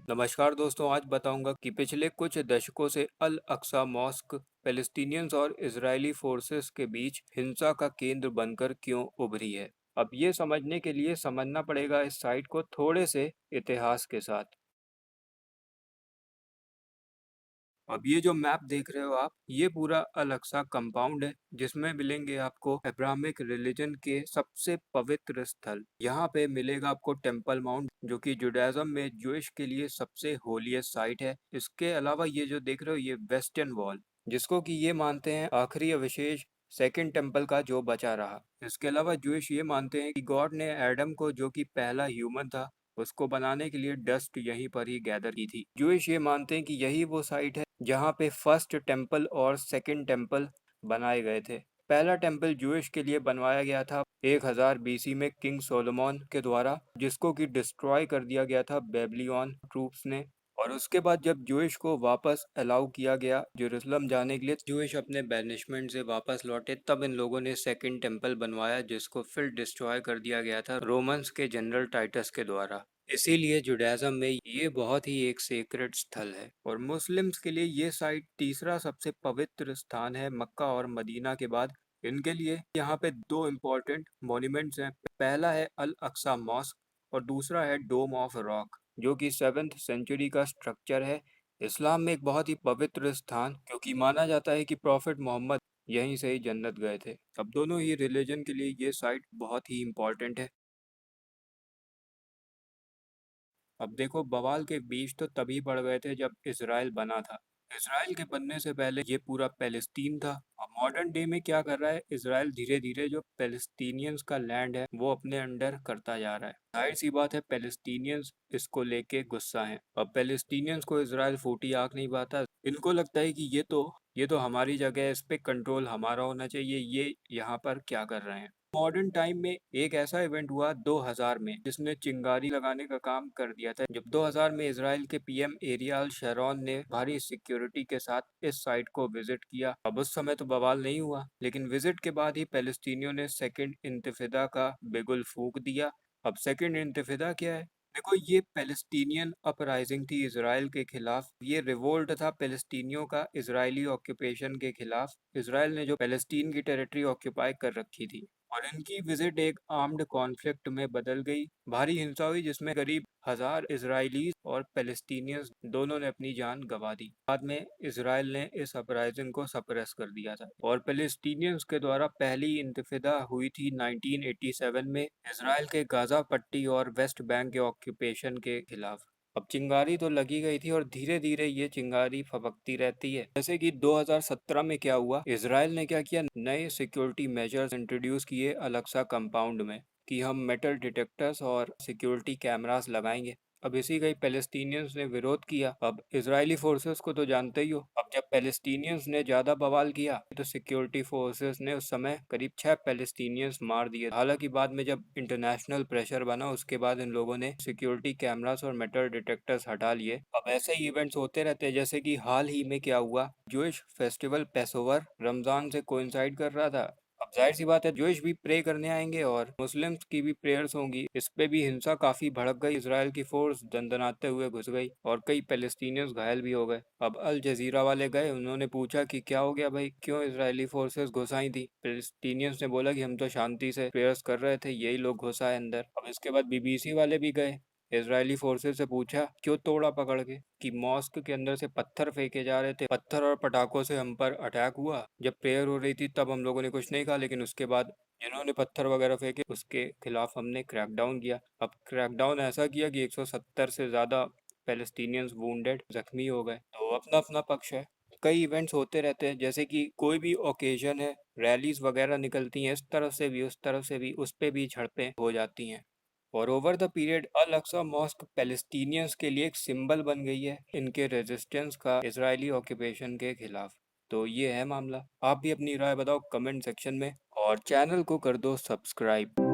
नमस्कार दोस्तों, आज बताऊंगा कि पिछले कुछ दशकों से अल अक्सा मॉस्क पैलेस्टीनियंस और इजरायली फोर्सेस के बीच हिंसा का केंद्र बनकर क्यों उभरी है। अब ये समझने के लिए समझना पड़ेगा इस साइट को थोड़े से इतिहास के साथ। अब ये जो मैप देख रहे हो आप, ये पूरा अल अक्सा कंपाउंड है जिसमें मिलेंगे आपको अब्राहमिक रिलीजन के सबसे पवित्र स्थल। यहाँ पे मिलेगा आपको टेम्पल माउंट जो कि जुडाइज्म में ज्यूइश के लिए सबसे होलीएस्ट साइट है। इसके अलावा ये जो देख रहे हो ये वेस्टर्न वॉल, जिसको कि ये मानते हैं आखिरी अवशेष सेकंड टेम्पल का जो बचा रहा। इसके अलावा ज्यूइश ये मानते हैं कि गॉड ने एडम को, जो कि पहला ह्यूमन था, उसको बनाने के लिए डस्ट यहीं पर ही गैदर की थी। ज्यूइश ये मानते हैं कि यही वो साइट है जहाँ पे फर्स्ट टेम्पल और सेकंड टेम्पल बनाए गए थे। पहला टेम्पल ज्यूइश के लिए बनवाया गया था 1000 बीसी में किंग सोलोमन के द्वारा, जिसको कि डिस्ट्रॉय कर दिया गया था बेबीलोन ट्रूप्स ने। और उसके बाद जब ज्यूइश को वापस अलाउ किया गया जेरूसलम जाने के लिए, ज्यूइश अपने बैनिशमेंट से वापस लौटे, तब इन लोगों ने सेकंड टेम्पल बनवाया जिसको फिर डिस्ट्रॉय कर दिया गया था रोमन्स के जनरल टाइटस के द्वारा। इसीलिए जुडाइज्म में ये बहुत ही एक सेक्रेट स्थल है और मुस्लिम्स के लिए ये साइट तीसरा सबसे पवित्र स्थान है मक्का और मदीना के बाद। इनके लिए यहाँ पे दो इम्पोर्टेंट मॉन्यूमेंट्स हैं। पहला है अल अक्सा मॉस्क और दूसरा है डोम ऑफ रॉक, जो कि 7th सेंचुरी का स्ट्रक्चर है। इस्लाम में एक बहुत ही पवित्र स्थान, क्योंकि माना जाता है कि प्रॉफिट मोहम्मद यहीं से ही जन्नत गए थे। अब दोनों ही रिलीजन के लिए ये साइट बहुत ही इम्पोर्टेंट है। अब देखो, बवाल के बीज तो तभी पड़ गए थे जब इसराइल बना था। इसराइल के बनने से पहले ये पूरा पैलेस्टीन था। अब मॉडर्न डे में क्या कर रहा है इसराइल, धीरे धीरे जो पैलेस्टीनियंस का लैंड है वो अपने अंडर करता जा रहा है। जाहिर सी बात है पैलेस्टीनियंस इसको लेके गुस्सा हैं। अब पैलेस्टीनियंस को इसराइल फूटी आंख नहीं पाता। इनको लगता है कि ये तो हमारी जगह है, इस पे कंट्रोल हमारा होना चाहिए, ये यहाँ पर क्या कर रहे हैं। मॉडर्न टाइम में एक ऐसा इवेंट हुआ 2000 में जिसने चिंगारी लगाने का काम कर दिया था, जब 2000 में इसराइल के पीएम एरियल शैरोन ने भारी सिक्योरिटी के साथ इस साइट को विजिट किया। अब उस समय तो बवाल नहीं हुआ, लेकिन विजिट के बाद ही पैलेस्टीनियों ने सेकंड इंतिफादा का बिगुल फूंक दिया। अब सेकंड इंतिफादा क्या है? देखो, ये पैलेस्टीनियन अपराइजिंग थी इसराइल के खिलाफ। ये रिवोल्ट था पैलेस्टीनियों का इसराइली ऑक्यूपेशन के खिलाफ। इसराइल ने जो पैलेस्टीन की टेरिटरी ऑक्यूपाई कर रखी थी, और इनकी विजिट एक आर्म्ड कॉन्फ्लिक्ट में बदल गई। भारी हिंसा हुई जिसमें करीब 1000 इसराइलीज और पैलेस्टीनियंस दोनों ने अपनी जान गंवा दी। बाद में इसराइल ने इस अपराइजिंग को सप्रेस कर दिया था और पैलेस्टीनियंस के द्वारा पहली इंतिफादा हुई थी 1987 में इसराइल के गाजा पट्टी और वेस्ट बैंक के ऑक्यूपेशन के खिलाफ। अब चिंगारी तो लगी गई थी और धीरे धीरे ये चिंगारी फबकती रहती है। जैसे कि 2017 में क्या हुआ, इसराइल ने क्या किया, नए सिक्योरिटी मेजर्स इंट्रोड्यूस किए अलेक्सा कंपाउंड में कि हम मेटल डिटेक्टर्स और सिक्योरिटी कैमरास लगाएंगे। अब इसी का ही पैलेस्टीनियंस ने विरोध किया। अब इजरायली फोर्सेस को तो जानते ही हो, अब जब पैलेस्टीनियंस ने ज्यादा बवाल किया तो सिक्योरिटी फोर्सेस ने उस समय करीब 6 पैलेस्टीनियंस मार दिए। हालांकि बाद में जब इंटरनेशनल प्रेशर बना, उसके बाद इन लोगों ने सिक्योरिटी कैमरास और मेटल डिटेक्टर्स हटा लिए। अब ऐसे ही इवेंट्स होते रहते हैं, जैसे कि हाल ही में क्या हुआ, जूइश फेस्टिवल पैसोवर रमजान से कोइंसाइड कर रहा था। अब जाहिर सी बात है जोइश भी प्रे करने आएंगे और मुस्लिम्स की भी प्रेयर्स होंगी। इस पे भी हिंसा काफी भड़क गई। इसराइल की फोर्स दंदनाते हुए घुस गई और कई पैलेस्टीनियंस घायल भी हो गए। अब अल जजीरा वाले गए, उन्होंने पूछा कि क्या हो गया भाई, क्यों इसराइली फोर्सेस घुस आई थी। पैलेस्टीनियंस ने बोला कि हम तो शांति से प्रेयर्स कर रहे थे, यही लोग घुस आए अंदर। अब इसके बाद बीबीसी वाले भी गए, इजरायली फोर्सेस से पूछा क्यों तोड़ा पकड़ के, कि मॉस्क के अंदर से पत्थर फेंके जा रहे थे, पत्थर और पटाखों से हम पर अटैक हुआ। जब प्रेयर हो रही थी तब हम लोगों ने कुछ नहीं कहा, लेकिन उसके बाद जिन्होंने पत्थर वगैरह फेंके उसके खिलाफ हमने क्रैकडाउन किया। अब क्रैकडाउन ऐसा किया कि 170 से ज्यादा पैलेस्टीनियंस वुंडेड, जख्मी हो गए। तो अपना अपना पक्ष है। कई इवेंट्स होते रहते हैं, जैसे कि कोई भी ओकेजन है, रैलीज वगैरह निकलती हैं, इस तरफ से भी उस तरफ से भी, उस पे भी झड़पें हो जाती हैं। और over the period Al Aqsa mosque Palestinians के लिए एक सिंबल बन गई है इनके रेजिस्टेंस का इजरायली ऑक्यूपेशन के खिलाफ। तो ये है मामला। आप भी अपनी राय बताओ कमेंट सेक्शन में और चैनल को कर दो सब्सक्राइब।